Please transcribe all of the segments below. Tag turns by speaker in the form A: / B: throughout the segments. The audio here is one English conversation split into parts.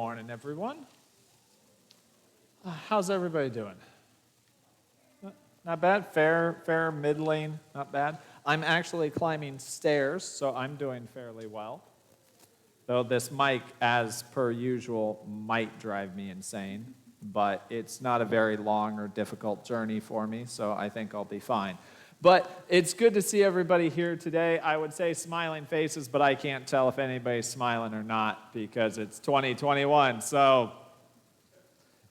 A: morning, everyone. How's everybody doing? Not bad? Fair, middling, not bad. I'm actually climbing stairs, so I'm doing fairly well. Though this mic, as per usual, might drive me insane, but it's not a very long or difficult journey for me, so I think I'll be fine. But it's good to see everybody here today. I would say smiling faces, but I can't tell if anybody's smiling or not because it's 2021. So,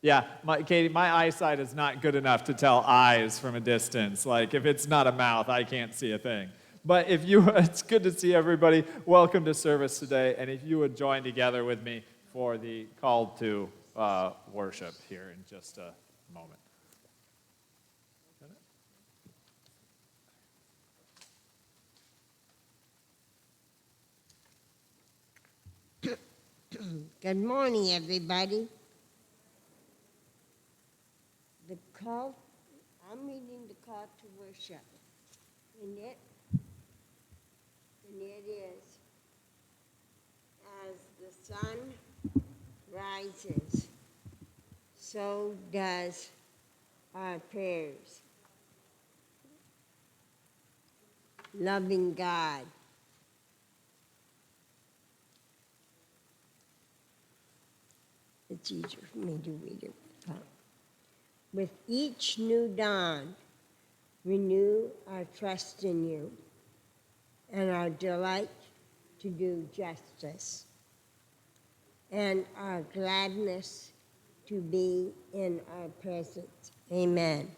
A: yeah, Katie, my eyesight is not good enough to tell eyes from a distance. Like, if it's not a mouth, I can't see a thing. But it's good to see everybody. Welcome to service today. And if you would join together with me for the call to worship here in just a moment.
B: Good morning, everybody. I'm reading the call to worship. And it is, as the sun rises, so does our prayers. Loving God. It's easier for me to read it. With each new dawn, renew our trust in you and our delight to do justice and our gladness to be in our presence. Amen.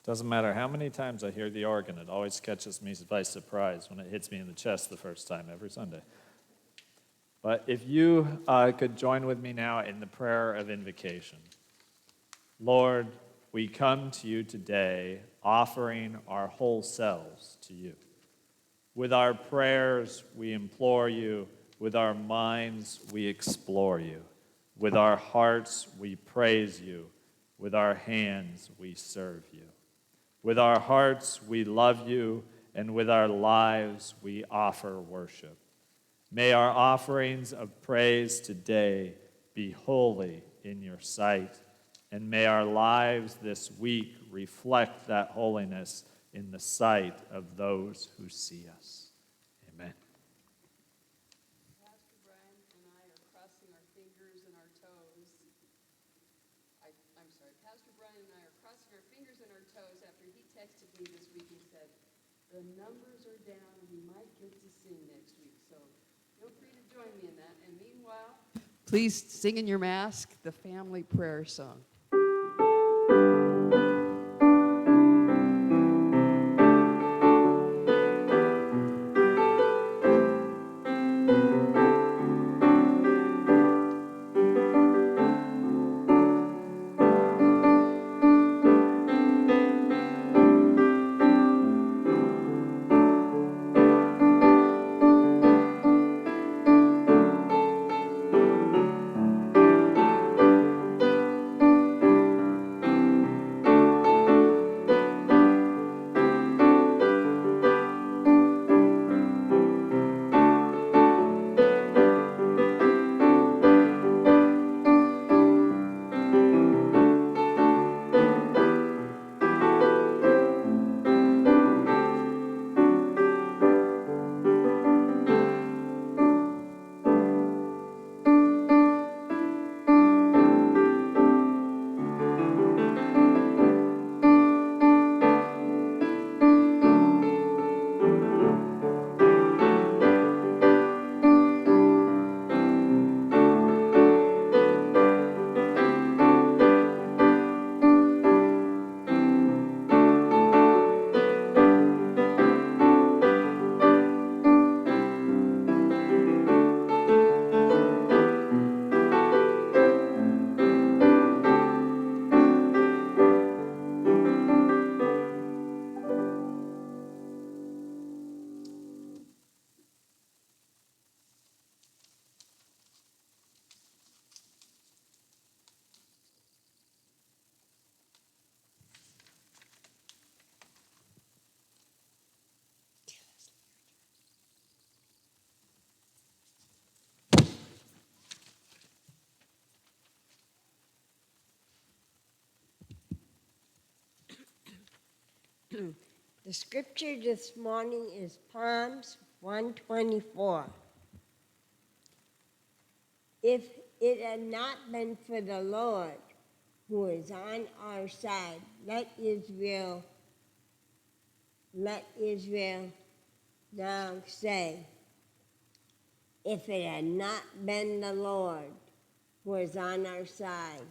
A: Doesn't matter how many times I hear the organ, it always catches me by surprise when it hits me in the chest the first time every Sunday. But if you could join with me now in the prayer of invocation. Lord, we come to you today offering our whole selves to you. With our prayers, we implore you. With our minds, we explore you. With our hearts, we praise you. With our hands, we serve you. With our hearts, we love you, and with our lives, we offer worship. May our offerings of praise today be holy in your sight, and may our lives this week reflect that holiness in the sight of those who see us. Amen.
C: Pastor Brian and I are crossing our fingers and our toes. Pastor Brian and I are crossing our fingers and our toes after he texted me this week and said, the numbers are down and we might get to sing next week. So feel free to join me in that. And meanwhile, please sing in your mask the family prayer song.
B: The scripture this morning is Psalms 124. If it had not been for the Lord who is on our side, let Israel now say, if it had not been the Lord who is on our side,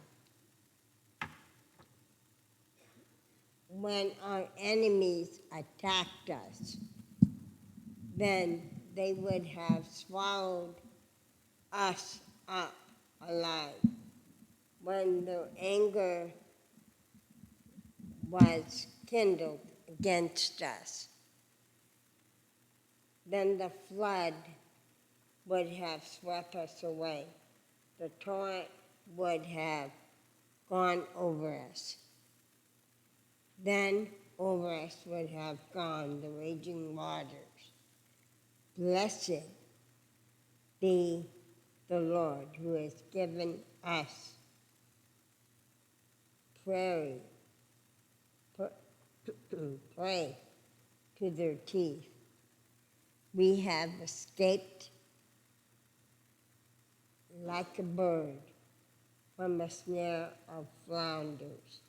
B: when our enemies attacked us, then they would have swallowed us up alive. When their anger was kindled against us, then the flood would have swept us away. The torrent would have gone over us. Then over us would have gone the raging waters. Blessed be the Lord who has given us prey to their teeth. We have escaped like a bird from a snare of flounders.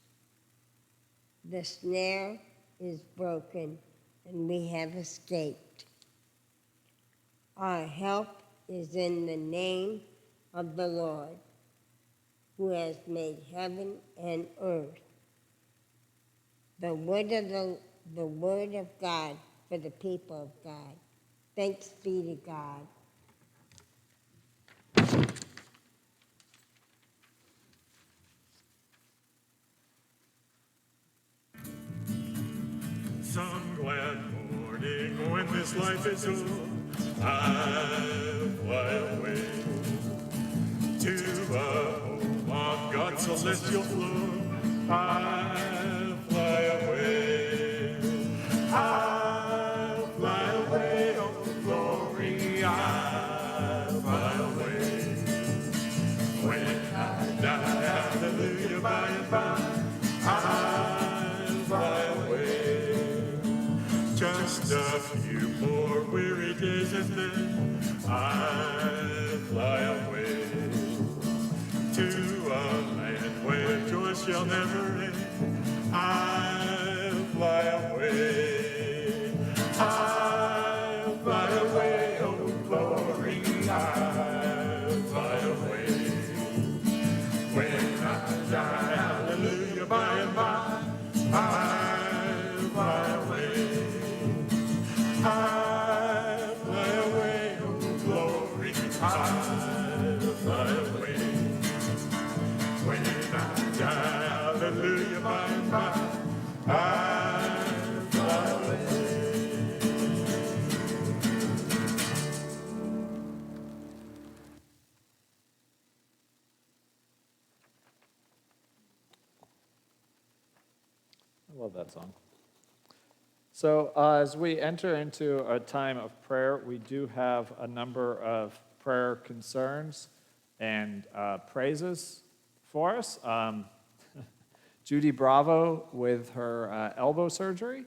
B: The snare is broken, and we have escaped. Our help is in the name of the Lord, who has made heaven and earth. The word of God for the people of God. Thanks be to God.
D: some glad morning when this life is o'er, I'll fly away to a home on God's celestial floor. I'll fly away. I'll fly away, oh glory. I'll fly away. When I die, hallelujah, by and by, I'll fly away. Just a few more weary days and then I'll fly away to a land where joy shall never end. I'll fly away. I'll fly away, oh glory. I'll fly away. When I die, hallelujah, by and by, I'll fly away. I'll fly away, oh glory. I'll fly away. When I die, hallelujah, by and by, I'll fly away.
A: I love that song. So as we enter into a time of prayer, we do have a number of prayer concerns and praises for us. Judy Bravo with her elbow surgery,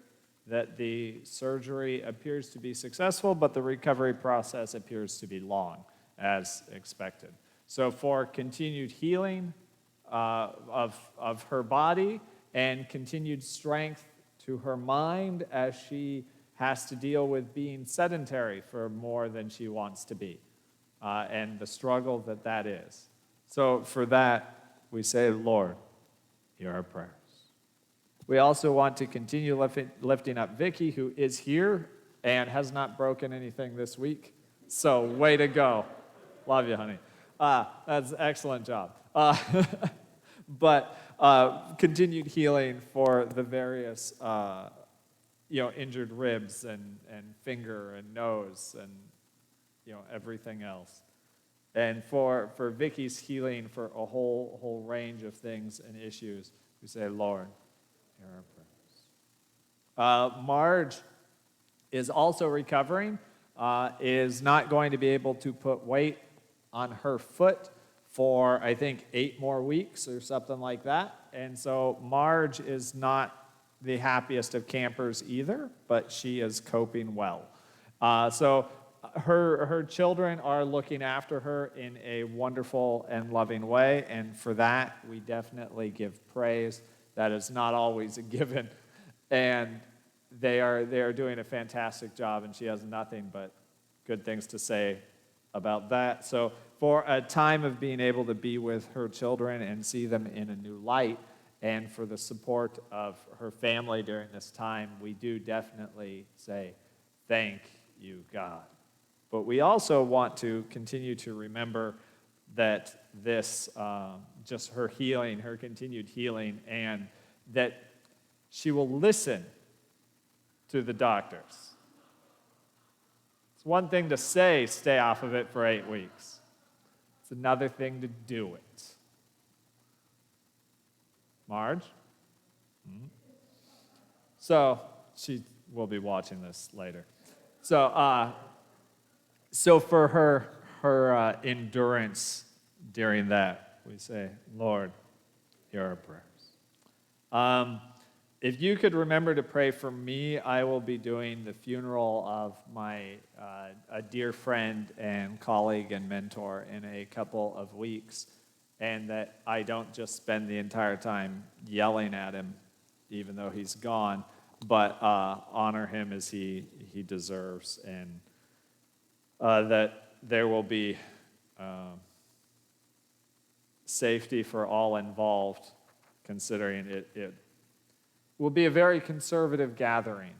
A: that the surgery appears to be successful, but the recovery process appears to be long, as expected. So for continued healing of her body and continued strength to her mind as she has to deal with being sedentary for more than she wants to be, and the struggle that is. So for that, we say, Lord, hear our prayers. We also want to continue lifting up Vicky, who is here and has not broken anything this week. So way to go. Love you, honey. That's an excellent job. But continued healing for the various injured ribs and finger and nose and everything else. And for Vicky's healing for a whole range of things and issues, we say, Lord, hear our prayers. Marge is also recovering, is not going to be able to put weight on her foot for, I think, 8 more weeks or something like that. And so Marge is not the happiest of campers either, but she is coping well. So her children are looking after her in a wonderful and loving way, and for that, we definitely give praise. That is not always a given, and they are doing a fantastic job, and she has nothing but good things to say about that. So for a time of being able to be with her children and see them in a new light, and for the support of her family during this time, we do definitely say, thank you, God. But we also want to continue to remember that this, just her healing, her continued healing, and that she will listen to the doctors. It's one thing to say, stay off of it for 8 weeks. It's another thing to do it. Marge? So, she will be watching this later. So for her endurance during that, we say, Lord, hear our prayers. If you could remember to pray for me, I will be doing the funeral of a dear friend and colleague and mentor in a couple of weeks, and that I don't just spend the entire time yelling at him, even though he's gone, but honor him as he deserves, and that there will be safety for all involved, considering it will be a very conservative gathering,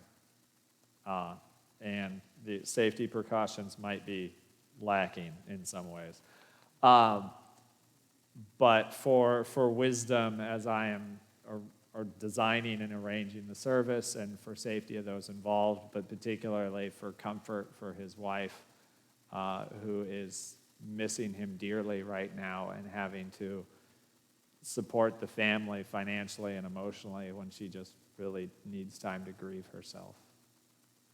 A: and the safety precautions might be lacking in some ways. But for wisdom, as I am or designing and arranging the service and for safety of those involved, but particularly for comfort for his wife, who is missing him dearly right now and having to support the family financially and emotionally when she just really needs time to grieve herself.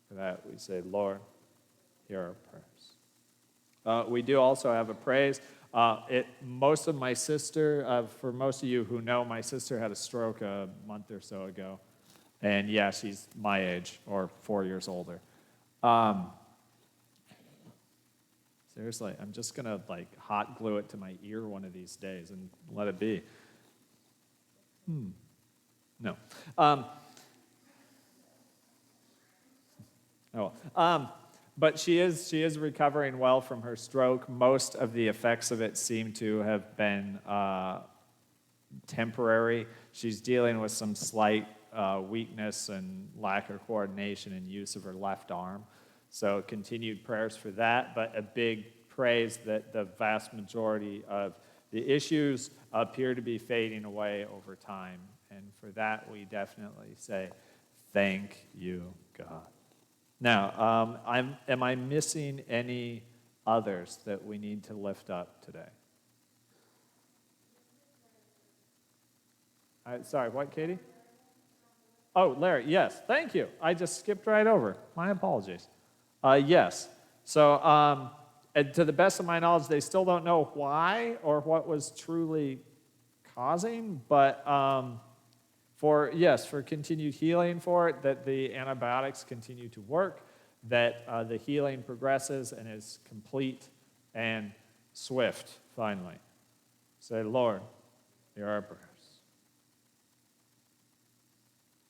A: For that, we say, Lord, hear our prayers. We do also have a praise. Most of my sister, for most of you who know, my sister had a stroke a month or so ago. And yeah, she's my age, or 4 years older. Seriously, I'm just going to hot glue it to my ear one of these days and let it be. No. But she is recovering well from her stroke. Most of the effects of it seem to have been temporary. She's dealing with some slight weakness and lack of coordination and use of her left arm. So continued prayers for that, but a big praise that the vast majority of the issues appear to be fading away over time. And for that, we definitely say, thank you, God. Now, am I missing any others that we need to lift up today? Sorry, what, Katie? Oh, Larry, yes, thank you. I just skipped right over. My apologies. Yes. So, and to the best of my knowledge, they still don't know why or what was truly causing, but for continued healing for it, that the antibiotics continue to work, that the healing progresses and is complete and swift, finally. Say, Lord, hear our prayers.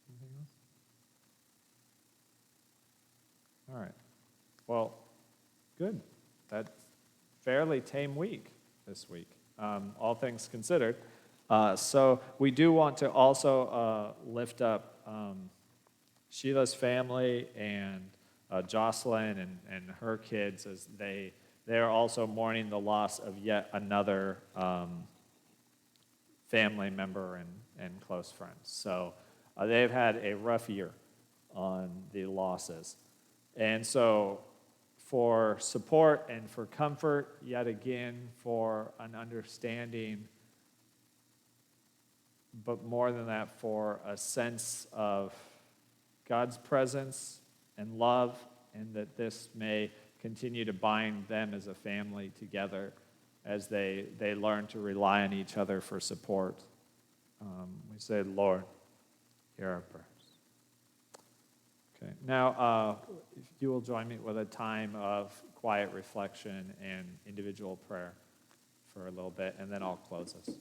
A: Anything else? All right. Well, good. That's fairly tame week this week, all things considered. So we do want to also lift up Sheila's family and Jocelyn and her kids as they are also mourning the loss of yet another family member and close friends. So they've had a rough year on the losses. And so for support and for comfort, yet again, for an understanding, but more than that, for a sense of God's presence and love, and that this may continue to bind them as a family together as they learn to rely on each other for support. We say, Lord, hear our prayers. Okay. Now, if you will join me with a time of quiet reflection and individual prayer for a little bit, and then I'll close us.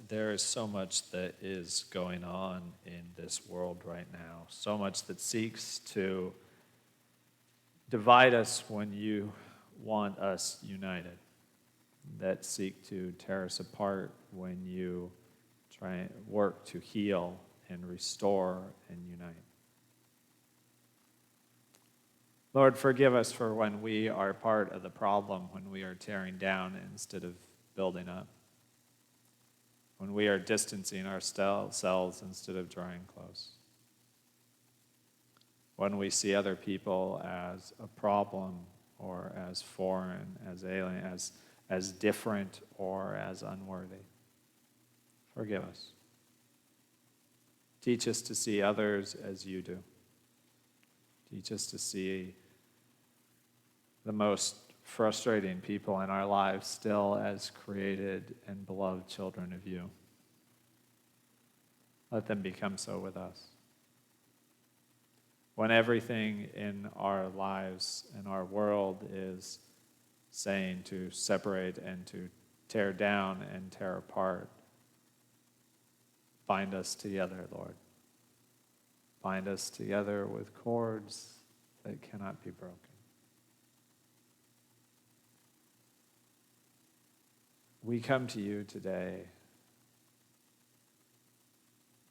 A: there is so much that is going on in this world right now, so much that seeks to divide us when you want us united, that seek to tear us apart when you try and work to heal and restore and unite. Lord, forgive us for when we are part of the problem, when we are tearing down instead of building up, when we are distancing ourselves instead of drawing close, when we see other people as a problem or as foreign, as alien, as different or as unworthy. Forgive us. Teach us to see others as you do. Teach us to see the most frustrating people in our lives still as created and beloved children of you. Let them become so with us. When everything in our lives and our world is saying to separate and to tear down and tear apart, bind us together, Lord. Bind us together with cords that cannot be broken. We come to you today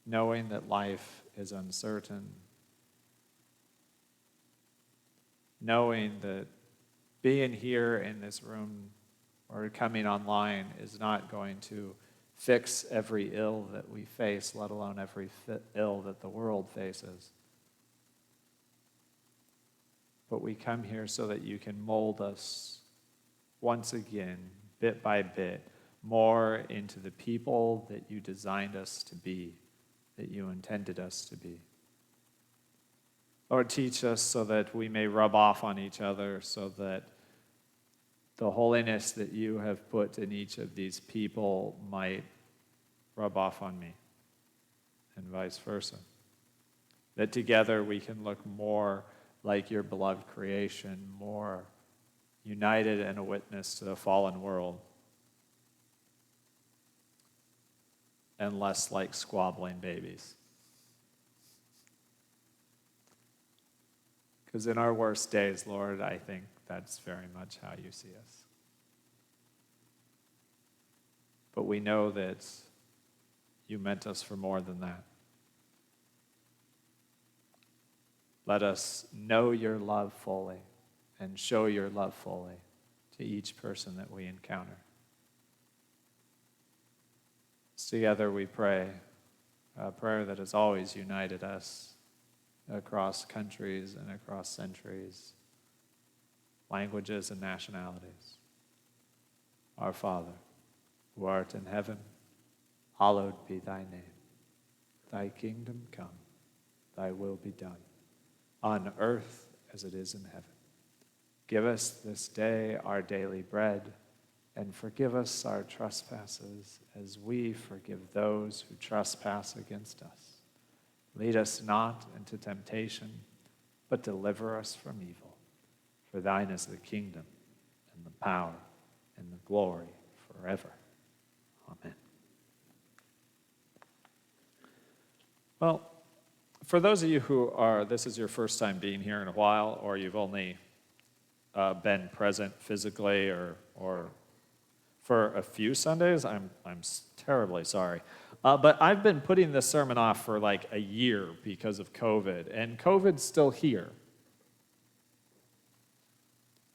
A: knowing that life is uncertain, knowing that being here in this room or coming online is not going to fix every ill that we face, let alone every ill that the world faces. But we come here so that you can mold us once again, bit by bit, more into the people that you designed us to be, that you intended us to be. Lord, teach us so that we may rub off on each other, so that the holiness that you have put in each of these people might rub off on me, and vice versa. That together we can look more like your beloved creation, more united and a witness to the fallen world, and less like squabbling babies. Because in our worst days, Lord, I think that's very much how you see us. But we know that you meant us for more than that. Let us know your love fully and show your love fully to each person that we encounter. Together we pray a prayer that has always united us across countries and across centuries, languages and nationalities. Our Father, who art in heaven, hallowed be thy name. Thy kingdom come, thy will be done, on earth as it is in heaven. Give us this day our daily bread, and forgive us our trespasses as we forgive those who trespass against us. Lead us not into temptation, but deliver us from evil. For thine is the kingdom, and the power, and the glory forever. Amen. Well, for those of you who this is your first time being here in a while, or you've only been present physically or for a few Sundays, I'm terribly sorry. But I've been putting this sermon off for like a year because of COVID, and COVID's still here,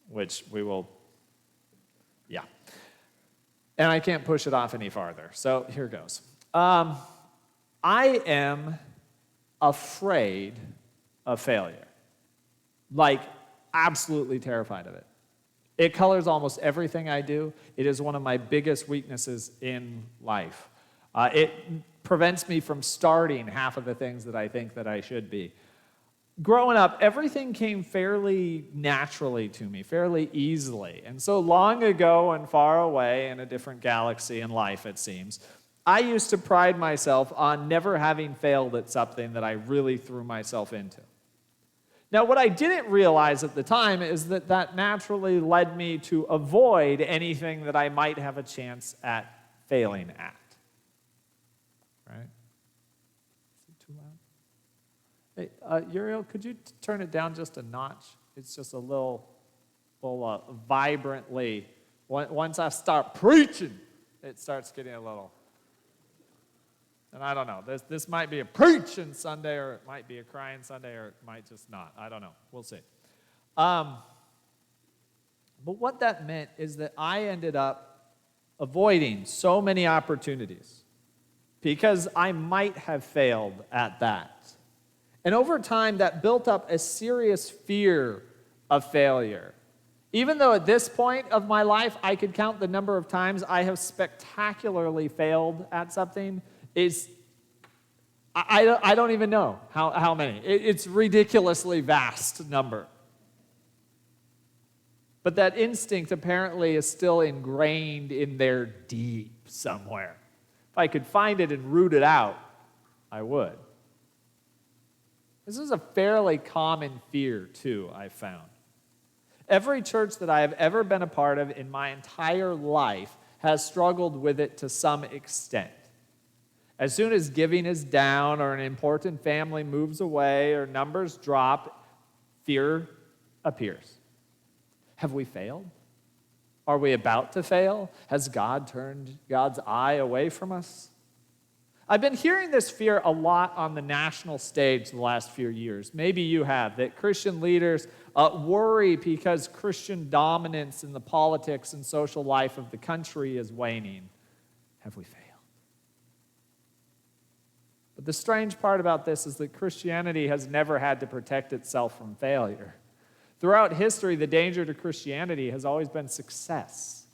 A: which we will, yeah. And I can't push it off any farther, so here goes. I am afraid of failure, like absolutely terrified of it. It colors almost everything I do. It is one of my biggest weaknesses in life. It prevents me from starting half of the things that I think that I should be. Growing up, everything came fairly naturally to me, fairly easily. And so long ago and far away in a different galaxy in life, it seems, I used to pride myself on never having failed at something that I really threw myself into. Now, what I didn't realize at the time is that that naturally led me to avoid anything that I might have a chance at failing at. Hey, Uriel, could you turn it down just a notch? It's just a little vibrantly. Once I start preaching, it starts getting a little. And I don't know. This might be a preaching Sunday, or it might be a crying Sunday, or it might just not. I don't know. We'll see. But what that meant is that I ended up avoiding so many opportunities because I might have failed at that. And over time, that built up a serious fear of failure. Even though at this point of my life, I could count the number of times I have spectacularly failed at something, I don't even know how many. It's ridiculously vast number. But that instinct apparently is still ingrained in there deep somewhere. If I could find it and root it out, I would. This is a fairly common fear, too, I've found. Every church that I have ever been a part of in my entire life has struggled with it to some extent. As soon as giving is down or an important family moves away or numbers drop, fear appears. Have we failed? Are we about to fail? Has God turned God's eye away from us? I've been hearing this fear a lot on the national stage the last few years. Maybe you have, that Christian leaders worry because Christian dominance in the politics and social life of the country is waning. Have we failed? But the strange part about this is that Christianity has never had to protect itself from failure. Throughout history, the danger to Christianity has always been success.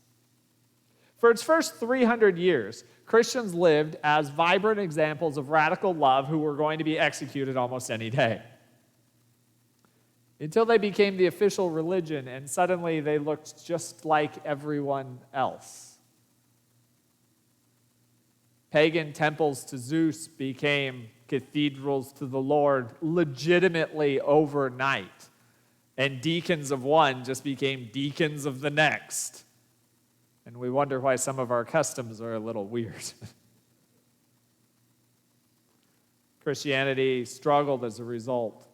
A: For its first 300 years, Christians lived as vibrant examples of radical love who were going to be executed almost any day. Until they became the official religion, and suddenly they looked just like everyone else. Pagan temples to Zeus became cathedrals to the Lord legitimately overnight. And deacons of one just became deacons of the next. And we wonder why some of our customs are a little weird. Christianity struggled as a result,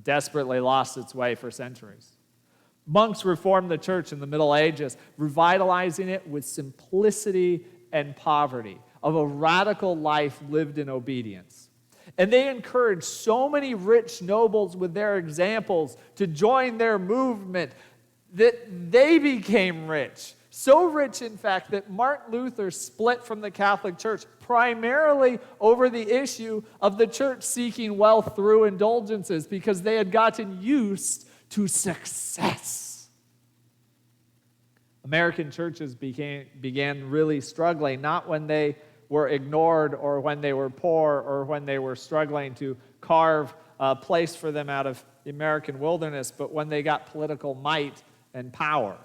A: desperately lost its way for centuries. Monks reformed the church in the Middle Ages, revitalizing it with simplicity and poverty, of a radical life lived in obedience. And they encouraged so many rich nobles with their examples to join their movement that they became rich. So rich, in fact, that Martin Luther split from the Catholic Church primarily over the issue of the church seeking wealth through indulgences because they had gotten used to success. American churches began really struggling, not when they were ignored or when they were poor or when they were struggling to carve a place for them out of the American wilderness, but when they got political might and power.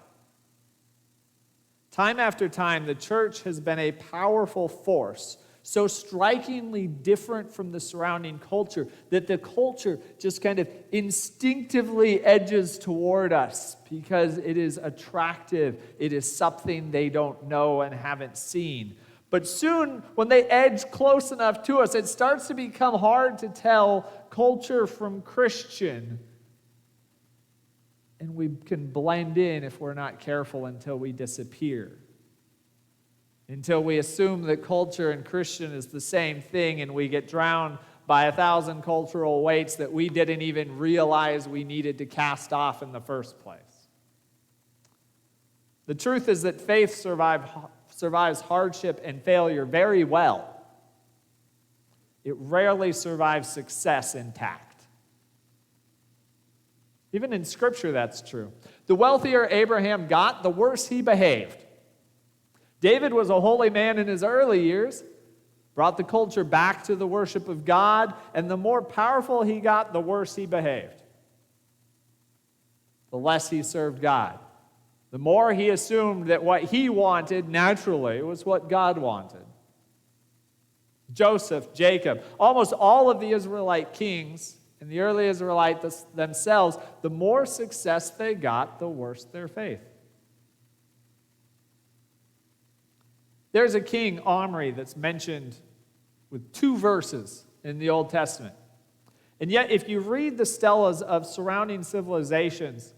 A: Time after time, the church has been a powerful force, so strikingly different from the surrounding culture that the culture just kind of instinctively edges toward us because it is attractive. It is something they don't know and haven't seen. But soon, when they edge close enough to us, it starts to become hard to tell culture from Christian. And we can blend in if we're not careful until we disappear. Until we assume that culture and Christian is the same thing and we get drowned by 1,000 cultural weights that we didn't even realize we needed to cast off in the first place. The truth is that faith survives hardship and failure very well. It rarely survives success intact. Even in Scripture, that's true. The wealthier Abraham got, the worse he behaved. David was a holy man in his early years, brought the culture back to the worship of God, and the more powerful he got, the worse he behaved. The less he served God. The more he assumed that what he wanted naturally was what God wanted. Joseph, Jacob, almost all of the Israelite kings and the early Israelites themselves, the more success they got, the worse their faith. There's a king, Omri, that's mentioned with 2 verses in the Old Testament. And yet, if you read the stelas of surrounding civilizations,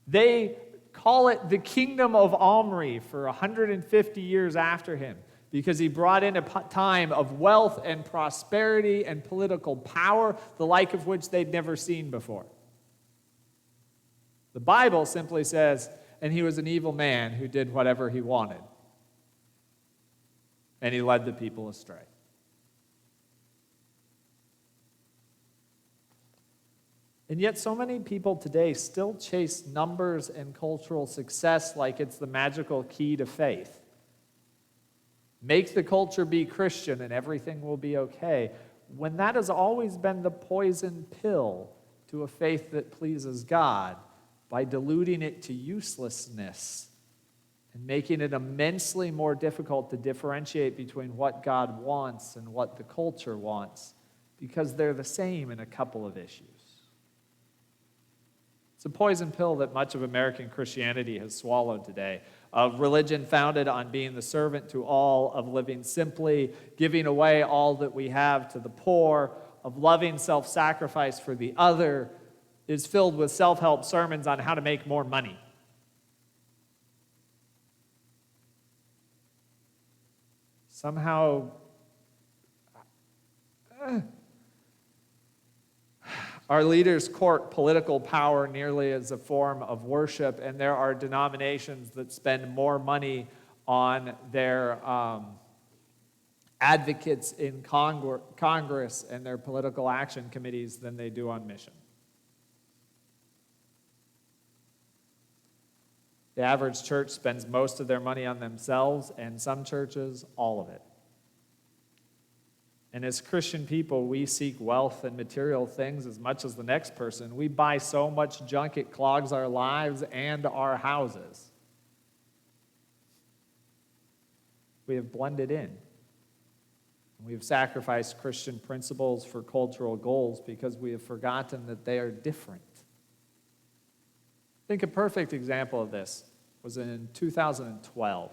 A: they call it the kingdom of Omri for 150 years after him, because he brought in a time of wealth and prosperity and political power, the like of which they'd never seen before. The Bible simply says, and he was an evil man who did whatever he wanted, and he led the people astray. And yet so many people today still chase numbers and cultural success like it's the magical key to faith. Make the culture be Christian and everything will be okay, when that has always been the poison pill to a faith that pleases God by diluting it to uselessness and making it immensely more difficult to differentiate between what God wants and what the culture wants, because they're the same in a couple of issues. It's a poison pill that much of American Christianity has swallowed today. A religion founded on being the servant to all, of living simply, giving away all that we have to the poor, of loving self-sacrifice for the other, is filled with self-help sermons on how to make more money. Somehow, our leaders court political power nearly as a form of worship, and there are denominations that spend more money on their advocates in Congress and their political action committees than they do on mission. The average church spends most of their money on themselves, and some churches, all of it. And as Christian people, we seek wealth and material things as much as the next person. We buy so much junk it clogs our lives and our houses. We have blended in. We have sacrificed Christian principles for cultural goals because we have forgotten that they are different. I think a perfect example of this was in 2012,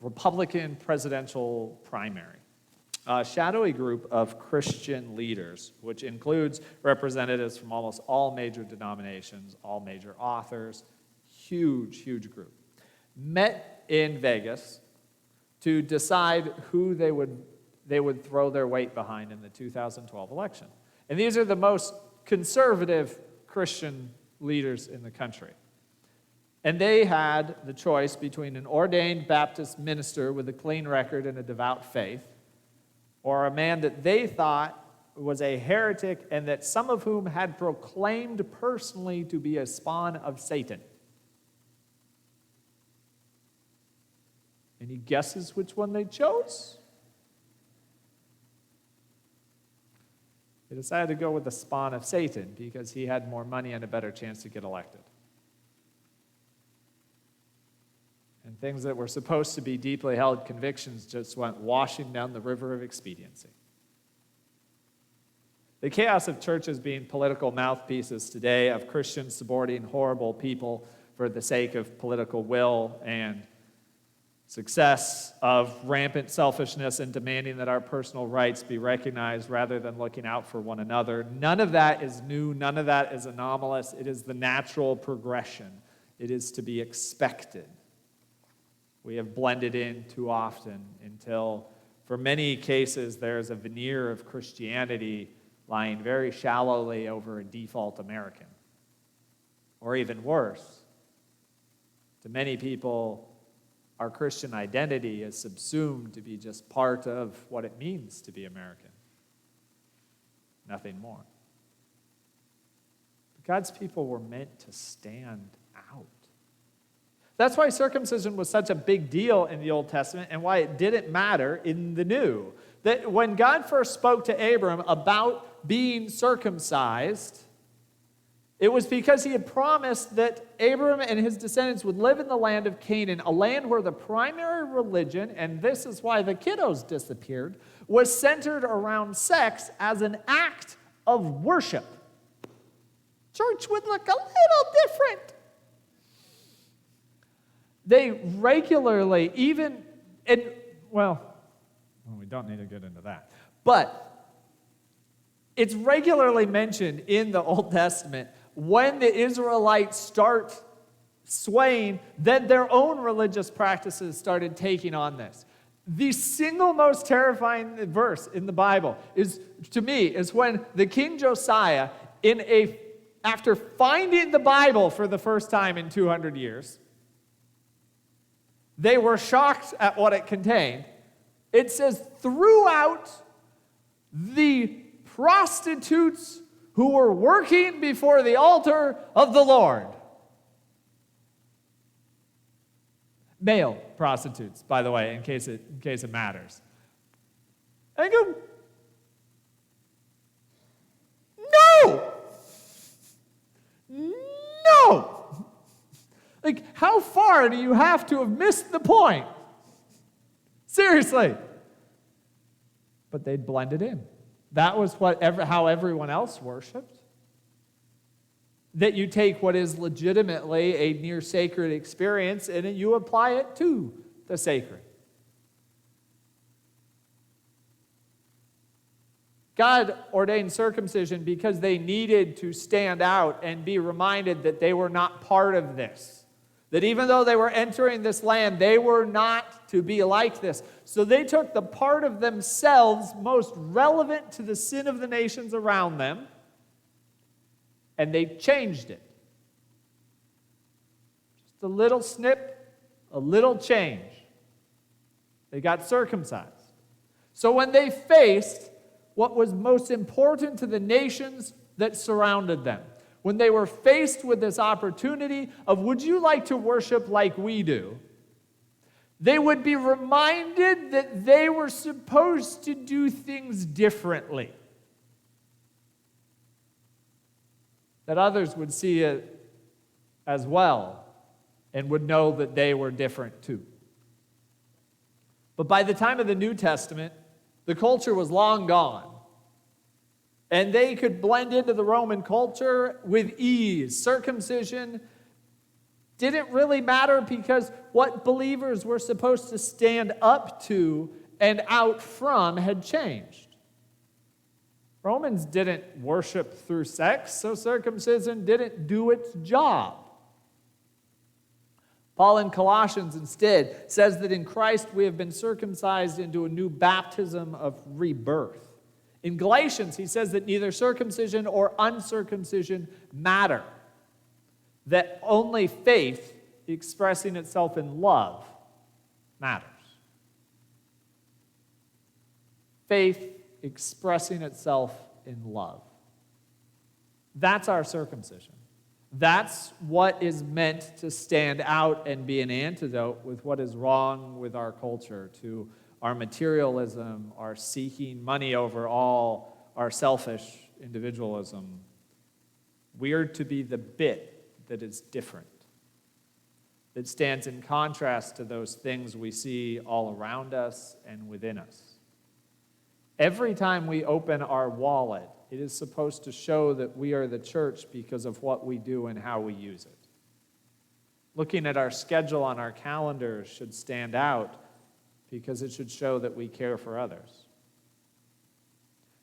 A: Republican presidential primary. A shadowy group of Christian leaders, which includes representatives from almost all major denominations, all major authors, huge, huge group, met in Vegas to decide who they would throw their weight behind in the 2012 election. And these are the most conservative Christian leaders in the country. And they had the choice between an ordained Baptist minister with a clean record and a devout faith, or a man that they thought was a heretic and that some of whom had proclaimed personally to be a spawn of Satan. Any guesses which one they chose? They decided to go with the spawn of Satan because he had more money and a better chance to get elected. And things that were supposed to be deeply held convictions just went washing down the river of expediency. The chaos of churches being political mouthpieces today, of Christians supporting horrible people for the sake of political will and success, of rampant selfishness and demanding that our personal rights be recognized rather than looking out for one another. None of that is new. None of that is anomalous. It is the natural progression. It is to be expected. We have blended in too often until, for many cases, there's a veneer of Christianity lying very shallowly over a default American. Or even worse, to many people, our Christian identity is subsumed to be just part of what it means to be American. Nothing more. But God's people were meant to stand out. That's why circumcision was such a big deal in the Old Testament and why it didn't matter in the New. That when God first spoke to Abram about being circumcised, it was because he had promised that Abram and his descendants would live in the land of Canaan, a land where the primary religion, and this is why the kiddos disappeared, was centered around sex as an act of worship. Church would look a little different. They regularly, we don't need to get into that. But It's regularly mentioned in the Old Testament when the Israelites start swaying, then their own religious practices started taking on this. The single most terrifying verse in the Bible is, to me, is when the King Josiah, after finding the Bible for the first time in 200 years, they were shocked at what it contained. It says, throughout the prostitutes who were working before the altar of the Lord. Male prostitutes, by the way, in case it matters. I go, no! No! Like, how far do you have to have missed the point? Seriously. But they'd blend it in. That was how everyone else worshiped. That you take what is legitimately a near sacred experience and you apply it to the sacred. God ordained circumcision because they needed to stand out and be reminded that they were not part of this. That even though they were entering this land, they were not to be like this. So they took the part of themselves most relevant to the sin of the nations around them, and they changed it. Just a little snip, a little change. They got circumcised. So when they faced what was most important to the nations that surrounded them, when they were faced with this opportunity of, would you like to worship like we do? They would be reminded that they were supposed to do things differently. That others would see it as well and would know that they were different too. But by the time of the New Testament, the culture was long gone. And they could blend into the Roman culture with ease. Circumcision didn't really matter because what believers were supposed to stand up to and out from had changed. Romans didn't worship through sex, so circumcision didn't do its job. Paul in Colossians instead says that in Christ we have been circumcised into a new baptism of rebirth. In Galatians, he says that neither circumcision or uncircumcision matter, that only faith expressing itself in love matters. Faith expressing itself in love. That's our circumcision. That's what is meant to stand out and be an antidote with what is wrong with our culture, to our materialism, our seeking money over all, our selfish individualism. We are to be the bit that is different, that stands in contrast to those things we see all around us and within us. Every time we open our wallet, it is supposed to show that we are the church because of what we do and how we use it. Looking at our schedule on our calendars should stand out because it should show that we care for others.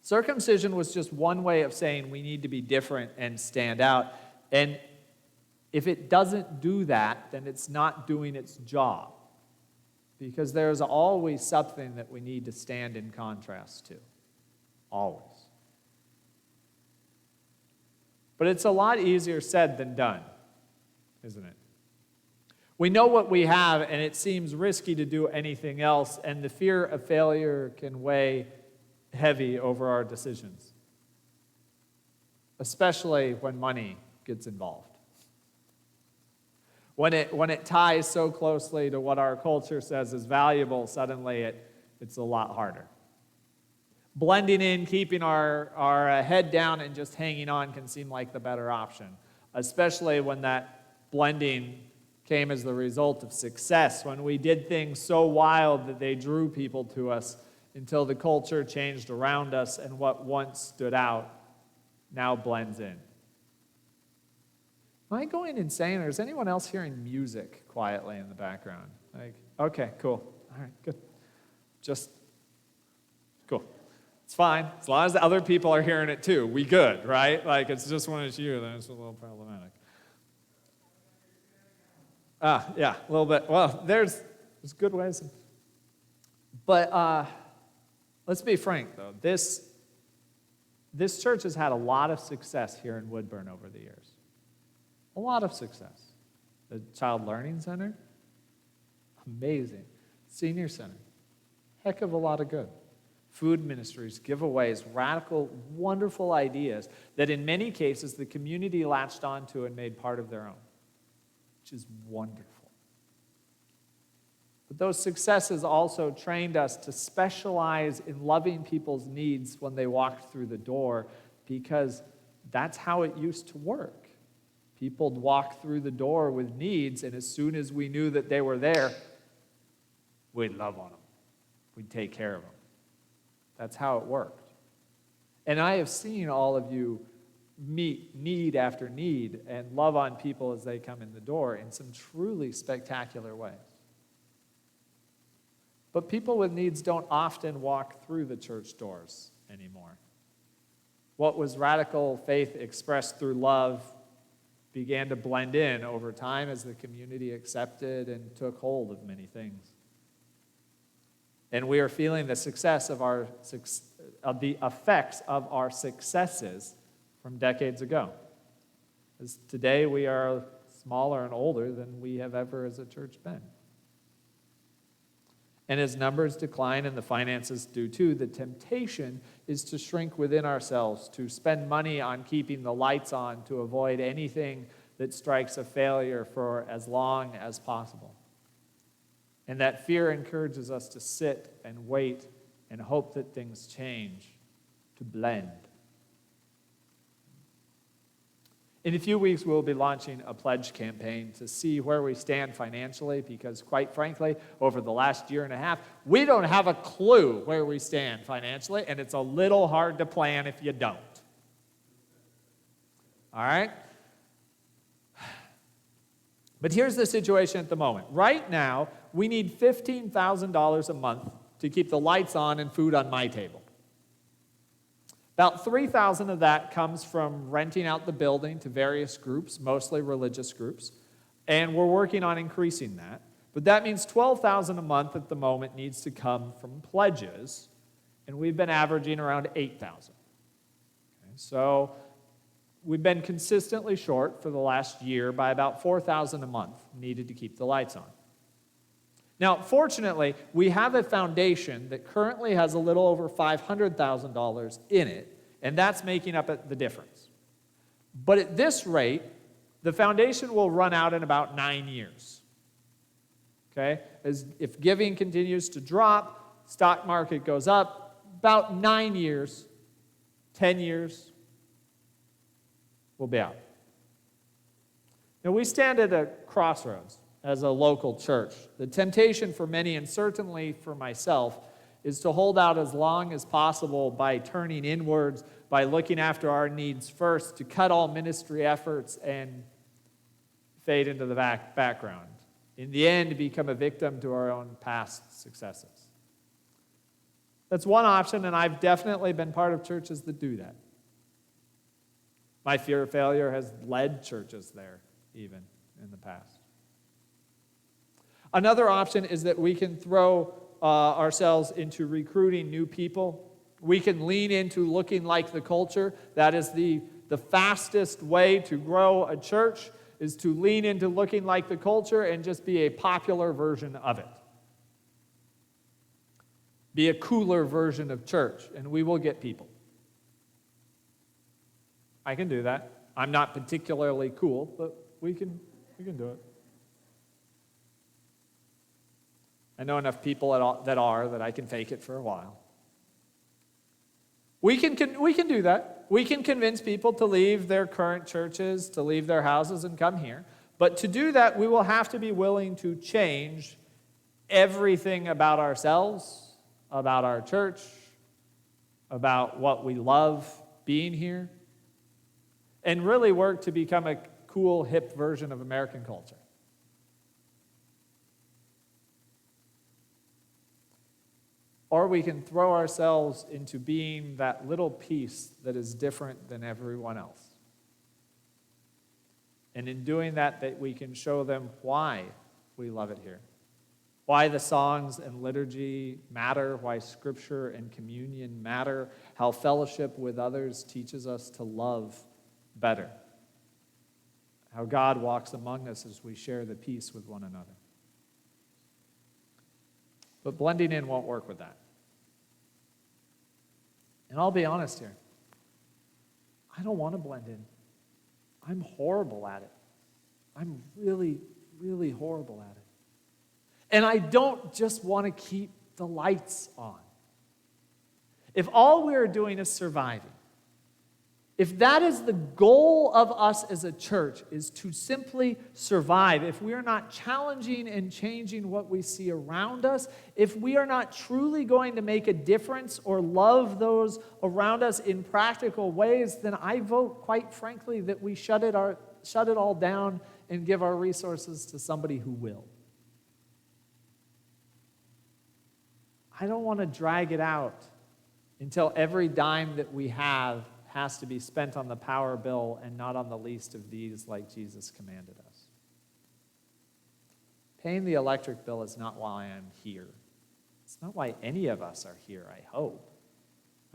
A: Circumcision was just one way of saying we need to be different and stand out. And if it doesn't do that, then it's not doing its job. Because there's always something that we need to stand in contrast to. Always. But it's a lot easier said than done, isn't it? We know what we have, and it seems risky to do anything else, and the fear of failure can weigh heavy over our decisions, especially when money gets involved. When it ties so closely to what our culture says is valuable, suddenly it's a lot harder. Blending in, keeping our head down, and just hanging on can seem like the better option, especially when that blending came as the result of success, when we did things so wild that they drew people to us until the culture changed around us and what once stood out now blends in. Am I going insane, or is anyone else hearing music quietly in the background? Okay, cool. All right, good. Just cool. It's fine. As long as the other people are hearing it too, we good, right? Like, it's just when it's you, then it's a little problematic. Yeah, a little bit. Well, there's good ways. But let's be frank, though. This church has had a lot of success here in Woodburn over the years. A lot of success. The Child Learning Center, amazing. Senior Center, heck of a lot of good. Food ministries, giveaways, radical, wonderful ideas that in many cases the community latched onto and made part of their own, which is wonderful. But those successes also trained us to specialize in loving people's needs when they walked through the door, because that's how it used to work. People would walk through the door with needs, and as soon as we knew that they were there, we'd love on them. We'd take care of them. That's how it worked. And I have seen all of you meet need after need and love on people as they come in the door in some truly spectacular ways. But people with needs don't often walk through the church doors anymore. What was radical faith expressed through love began to blend in over time as the community accepted and took hold of many things. And we are feeling the success of the effects of our successes from decades ago. As today we are smaller and older than we have ever as a church been. And as numbers decline and the finances do too, the temptation is to shrink within ourselves, to spend money on keeping the lights on, to avoid anything that strikes a failure for as long as possible. And that fear encourages us to sit and wait and hope that things change, to blend. In a few weeks, we'll be launching a pledge campaign to see where we stand financially, because quite frankly, over the last year and a half, we don't have a clue where we stand financially, and it's a little hard to plan if you don't. All right? But here's the situation at the moment. Right now, we need $15,000 a month to keep the lights on and food on my table. About $3,000 of that comes from renting out the building to various groups, mostly religious groups, and we're working on increasing that. But that means $12,000 a month at the moment needs to come from pledges, and we've been averaging around $8,000. Okay, so we've been consistently short for the last year by about $4,000 a month needed to keep the lights on. Now, fortunately, we have a foundation that currently has a little over $500,000 in it, and that's making up the difference. But at this rate, the foundation will run out in about 9 years. Okay? If giving continues to drop, stock market goes up, about 9 years, 10 years, we'll be out. Now, we stand at a crossroads as a local church. The temptation for many, and certainly for myself, is to hold out as long as possible by turning inwards, by looking after our needs first, to cut all ministry efforts and fade into the background. In the end, become a victim to our own past successes. That's one option, and I've definitely been part of churches that do that. My fear of failure has led churches there, even in the past. Another option is that we can throw ourselves into recruiting new people. We can lean into looking like the culture. That is the fastest way to grow a church, is to lean into looking like the culture and just be a popular version of it. Be a cooler version of church, and we will get people. I can do that. I'm not particularly cool, but we can do it. I know enough people that I can fake it for a while. We can do that. We can convince people to leave their current churches, to leave their houses and come here. But to do that, we will have to be willing to change everything about ourselves, about our church, about what we love being here, and really work to become a cool, hip version of American culture. or we can throw ourselves into being that little piece that is different than everyone else. And in doing that, that we can show them why we love it here. Why the songs and liturgy matter, why Scripture and communion matter, how fellowship with others teaches us to love better, how God walks among us as we share the peace with one another. But blending in won't work with that. And I'll be honest here, I don't want to blend in. I'm horrible at it. I'm really, really horrible at it. And I don't just want to keep the lights on. If all we're doing is surviving, if that is the goal of us as a church, is to simply survive, if we are not challenging and changing what we see around us, if we are not truly going to make a difference or love those around us in practical ways, then I vote, quite frankly, that we shut it all down and give our resources to somebody who will. I don't want to drag it out until every dime that we have has to be spent on the power bill and not on the least of these like Jesus commanded us. Paying the electric bill is not why I'm here. It's not why any of us are here, I hope.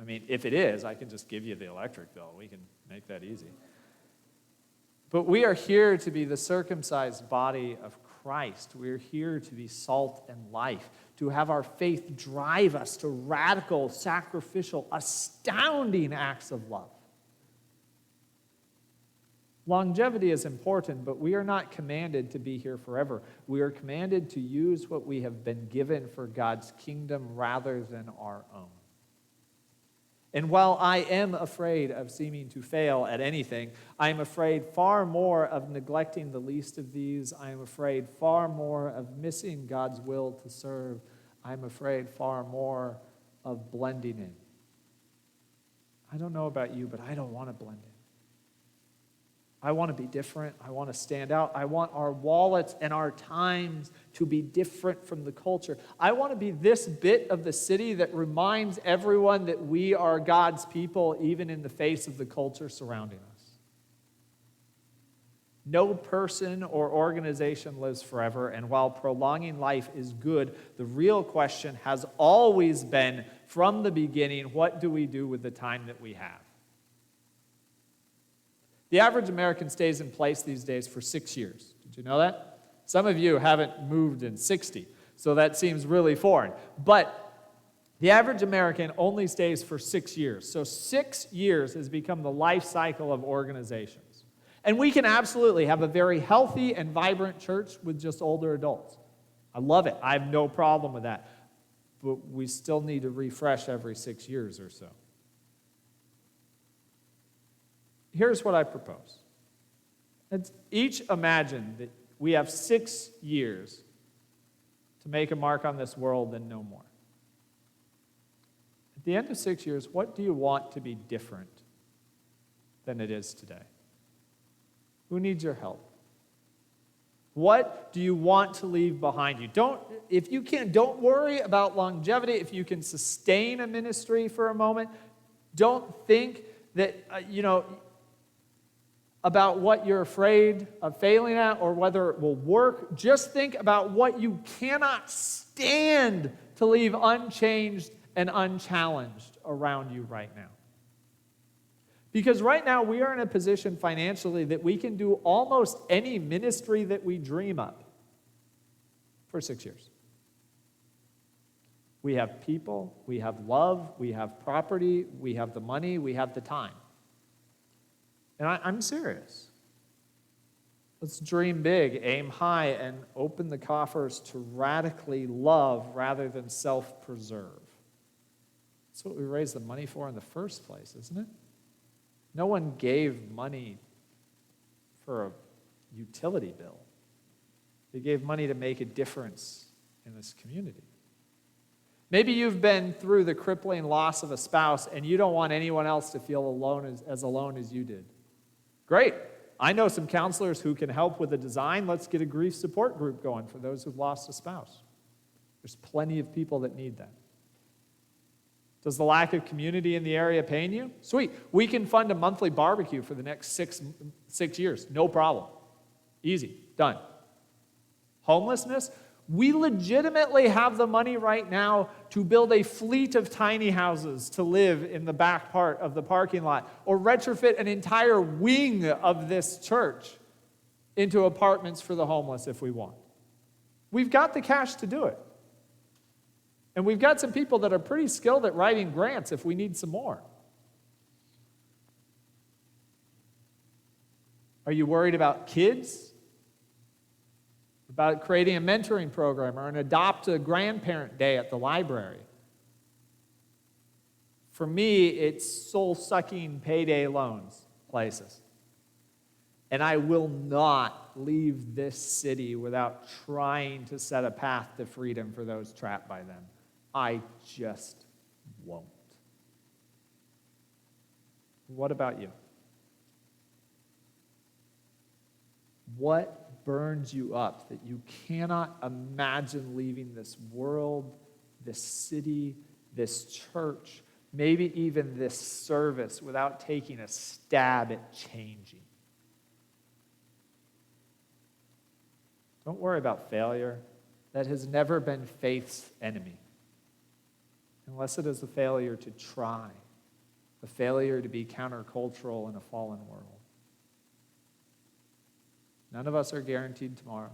A: I mean, if it is, I can just give you the electric bill. We can make that easy. But we are here to be the circumcised body of Christ. We're here to be salt and life, to have our faith drive us to radical, sacrificial, astounding acts of love. Longevity is important, but we are not commanded to be here forever. We are commanded to use what we have been given for God's kingdom rather than our own. And while I am afraid of seeming to fail at anything, I am afraid far more of neglecting the least of these. I am afraid far more of missing God's will to serve. I am afraid far more of blending in. I don't know about you, but I don't want to blend in. I want to be different. I want to stand out. I want our wallets and our times to be different from the culture. I want to be this bit of the city that reminds everyone that we are God's people, even in the face of the culture surrounding us. No person or organization lives forever, and while prolonging life is good, the real question has always been, from the beginning, what do we do with the time that we have? The average American stays in place these days for 6 years. Did you know that? Some of you haven't moved in 60, so that seems really foreign. But the average American only stays for 6 years. So 6 years has become the life cycle of organizations. And we can absolutely have a very healthy and vibrant church with just older adults. I love it. I have no problem with that. But we still need to refresh every 6 years or so. Here's what I propose. Let's each imagine that we have 6 years to make a mark on this world and no more. At the end of 6 years, what do you want to be different than it is today? Who needs your help? What do you want to leave behind you? Don't worry about longevity. If you can sustain a ministry for a moment, don't think that, about what you're afraid of failing at or whether it will work. Just think about what you cannot stand to leave unchanged and unchallenged around you right now. Because right now we are in a position financially that we can do almost any ministry that we dream of for 6 years. We have people, we have love, we have property, we have the money, we have the time. And I'm serious. Let's dream big, aim high, and open the coffers to radically love rather than self-preserve. That's what we raised the money for in the first place, isn't it? No one gave money for a utility bill. They gave money to make a difference in this community. Maybe you've been through the crippling loss of a spouse and you don't want anyone else to feel as alone as you did. Great. I know some counselors who can help with the design. Let's get a grief support group going for those who've lost a spouse. There's plenty of people that need that. Does the lack of community in the area pain you? Sweet. We can fund a monthly barbecue for the next six years. No problem. Easy. Done. Homelessness? We legitimately have the money right now to build a fleet of tiny houses to live in the back part of the parking lot, or retrofit an entire wing of this church into apartments for the homeless if we want. We've got the cash to do it. And we've got some people that are pretty skilled at writing grants if we need some more. Are you worried about kids? About creating a mentoring program or an adopt a grandparent day at the library? For me, it's soul-sucking payday loans places. And I will not leave this city without trying to set a path to freedom for those trapped by them. I just won't. What about you? What burns you up that you cannot imagine leaving this world, this city, this church, maybe even this service without taking a stab at changing? Don't worry about failure. That has never been faith's enemy. Unless it is a failure to try, a failure to be countercultural in a fallen world. None of us are guaranteed tomorrow,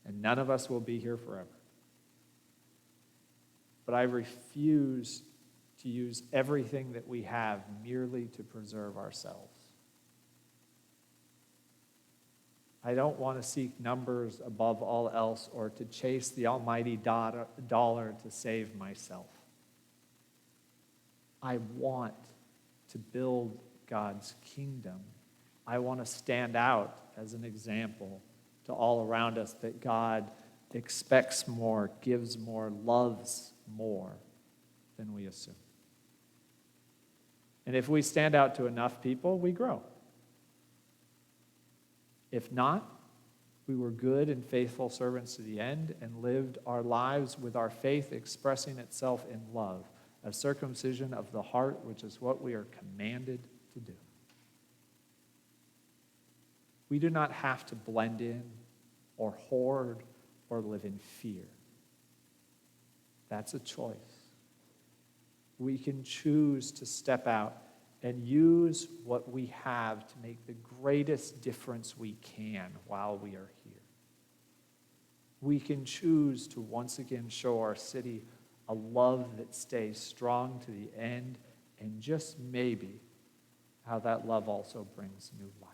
A: and none of us will be here forever. But I refuse to use everything that we have merely to preserve ourselves. I don't want to seek numbers above all else or to chase the almighty dollar to save myself. I want to build God's kingdom. I want to stand out as an example to all around us that God expects more, gives more, loves more than we assume. And if we stand out to enough people, we grow. If not, we were good and faithful servants to the end and lived our lives with our faith expressing itself in love, a circumcision of the heart, which is what we are commanded to do. We do not have to blend in or hoard or live in fear. That's a choice. We can choose to step out and use what we have to make the greatest difference we can while we are here. We can choose to once again show our city a love that stays strong to the end, and just maybe how that love also brings new life.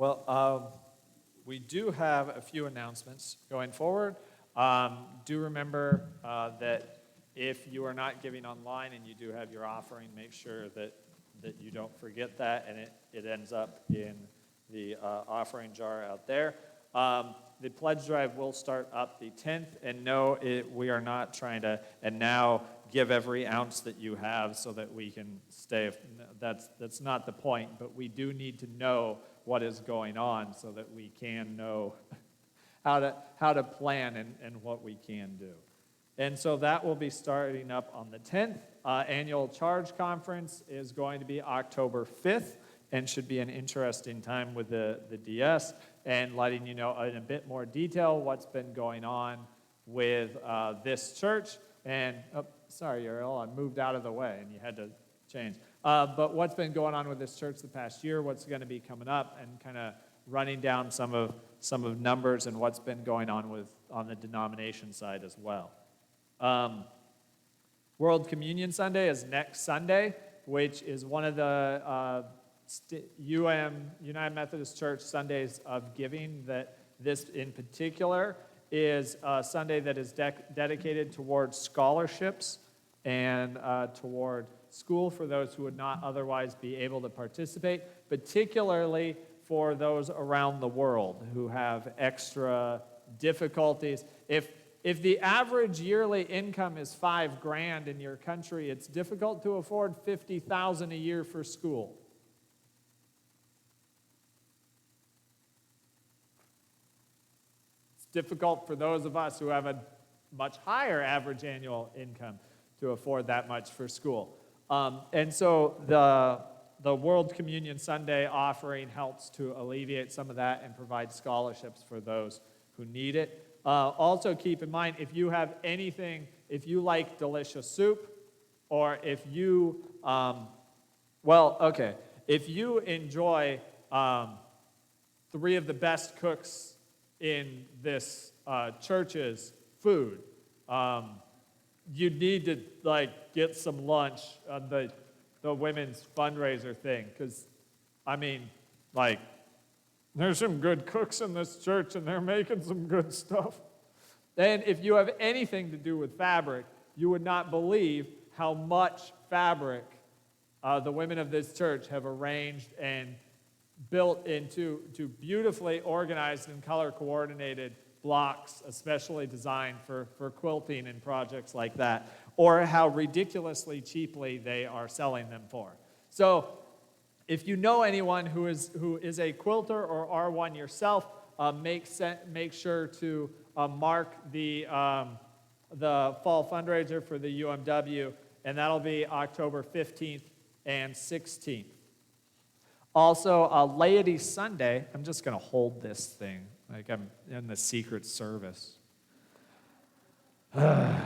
A: Well, we do have a few announcements going forward. Do remember that if you are not giving online and you do have your offering, make sure that you don't forget that and it ends up in the offering jar out there. The pledge drive will start up the 10th, and no, we are not trying to, and now give every ounce that you have so that we can stay. That's not the point, but we do need to know what is going on so that we can know how to plan and what we can do. And so that will be starting up on the 10th. Annual Charge Conference is going to be October 5th and should be an interesting time with the DS and letting you know in a bit more detail what's been going on with this church. And, sorry, Ariel, I moved out of the way and you had to change. But what's been going on with this church the past year, what's going to be coming up, and kind of running down some of numbers and what's been going on the denomination side as well. World Communion Sunday is next Sunday, which is one of the United Methodist Church Sundays of Giving. That this in particular is a Sunday that is dedicated towards scholarships and toward school for those who would not otherwise be able to participate, particularly for those around the world who have extra difficulties. If the average yearly income is $5,000 in your country, it's difficult to afford $50,000 a year for school. It's difficult for those of us who have a much higher average annual income to afford that much for school. And so the World Communion Sunday offering helps to alleviate some of that and provide scholarships for those who need it. Also keep in mind, if you have anything, if you like delicious soup, or if you, if you enjoy 3 of the best cooks in this church's food, you need to get some lunch on the women's fundraiser thing, because there's some good cooks in this church and they're making some good stuff. And if you have anything to do with fabric, you would not believe how much fabric the women of this church have arranged and built into beautifully organized and color-coordinated blocks, especially designed for quilting and projects like that, or how ridiculously cheaply they are selling them for. So if you know anyone who is a quilter or are one yourself, make sure to mark the fall fundraiser for the UMW, and that'll be October 15th and 16th. Also, Laity Sunday, I'm just going to hold this thing like I'm in the Secret Service. Oh,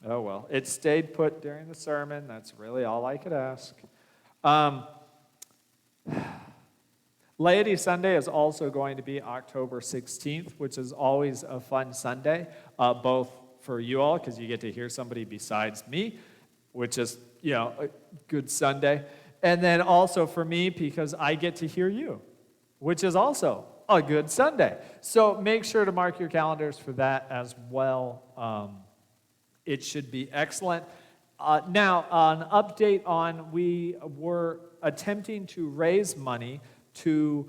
A: well, it stayed put during the sermon. That's really all I could ask. Laity Sunday is also going to be October 16th, which is always a fun Sunday, both for you all, because you get to hear somebody besides me, which is, a good Sunday, and then also for me, because I get to hear you, which is also a good Sunday. So make sure to mark your calendars for that as well. It should be excellent. Now, an update on, we were attempting to raise money to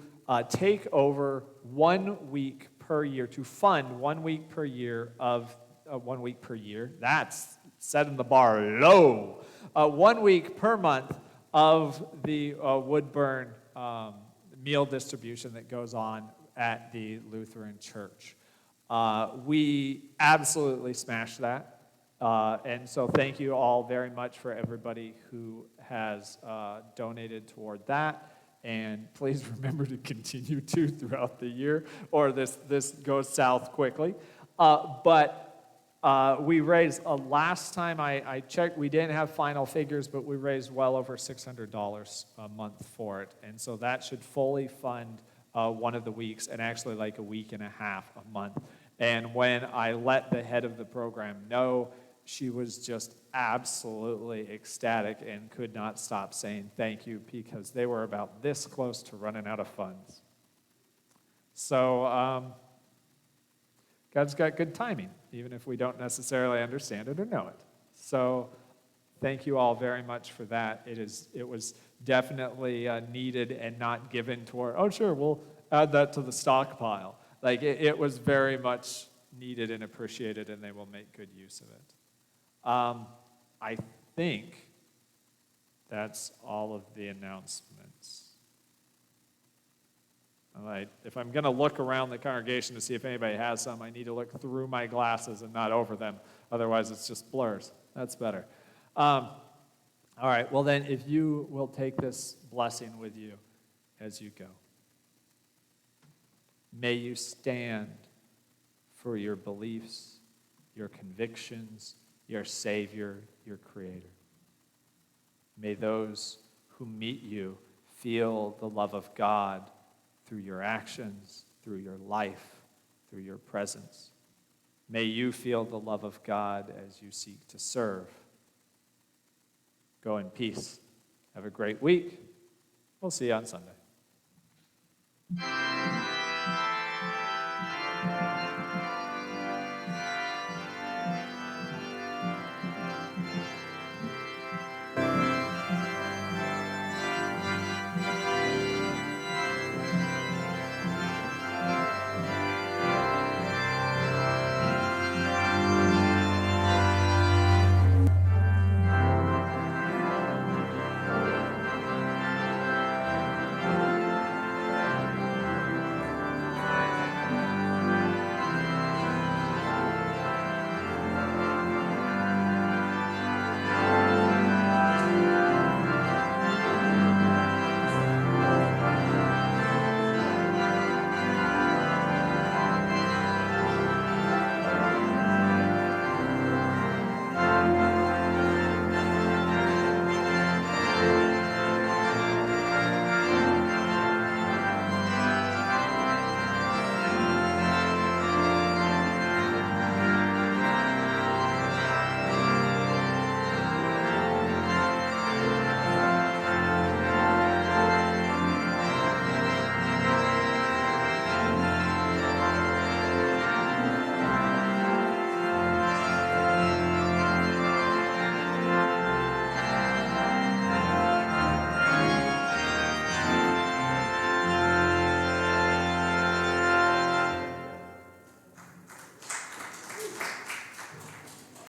A: take over 1 week per year, to fund 1 week per year of 1 week per year. That's setting the bar low. 1 week per month of the Woodburn meal distribution that goes on at the Lutheran Church. We absolutely smashed that. And so thank you all very much for everybody who has donated toward that. And please remember to continue to throughout the year, or this goes south quickly. But we raised, last time I checked, we didn't have final figures, but we raised well over $600 a month for it. And so that should fully fund one of the weeks, and actually like a week and a half a month. And when I let the head of the program know, she was just absolutely ecstatic and could not stop saying thank you because they were about this close to running out of funds. So God's got good timing, even if we don't necessarily understand it or know it. So thank you all very much for that. It was definitely needed and not given toward, oh, sure, we'll add that to the stockpile. Like, it was very much needed and appreciated, and they will make good use of it. I think that's all of the announcements. All right, if I'm going to look around the congregation to see if anybody has some, I need to look through my glasses and not over them. Otherwise, it's just blurs. That's better. All right, well then, if you will take this blessing with you as you go. May you stand for your beliefs, your convictions, your Savior, your Creator. May those who meet you feel the love of God through your actions, through your life, through your presence. May you feel the love of God as you seek to serve. Go in peace. Have a great week. We'll see you on Sunday.